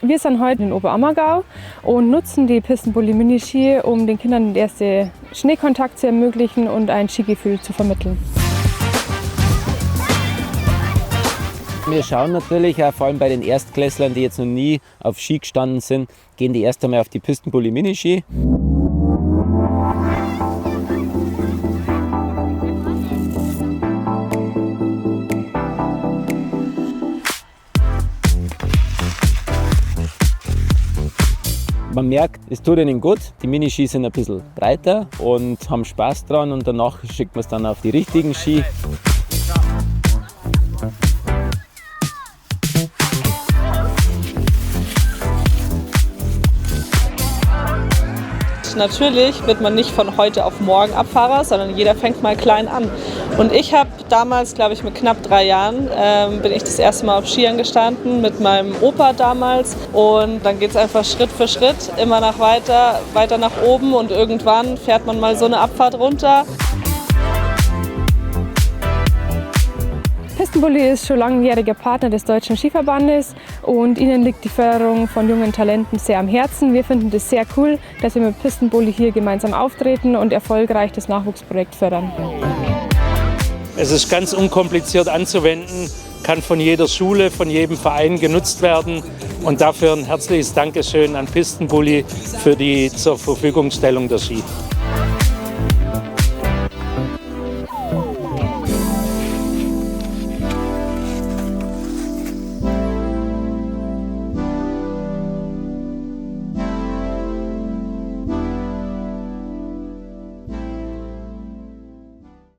Wir sind heute in Oberammergau und nutzen die Pistenbully Miniski, um den Kindern den ersten Schneekontakt zu ermöglichen und ein Skigefühl zu vermitteln. Wir schauen natürlich auch, vor allem bei den Erstklässlern, die jetzt noch nie auf Ski gestanden sind, gehen die erst einmal auf die Pistenbully Miniski. Man merkt, es tut ihnen gut. Die Miniski sind ein bisschen breiter und haben Spaß dran und danach schickt man es dann auf die richtigen Ski. Natürlich wird man nicht von heute auf morgen Abfahrer, sondern jeder fängt mal klein an. Und ich habe damals, glaube ich, mit knapp 3 Jahren, bin ich das erste Mal auf Skiern gestanden mit meinem Opa damals. Und dann geht es einfach Schritt für Schritt immer weiter nach oben und irgendwann fährt man mal so eine Abfahrt runter. Pistenbully ist schon langjähriger Partner des Deutschen Skiverbandes und ihnen liegt die Förderung von jungen Talenten sehr am Herzen. Wir finden das sehr cool, dass wir mit Pistenbully hier gemeinsam auftreten und erfolgreich das Nachwuchsprojekt fördern. Es ist ganz unkompliziert anzuwenden, kann von jeder Schule, von jedem Verein genutzt werden. Und dafür ein herzliches Dankeschön an Pistenbully für die zur Verfügungstellung der Ski.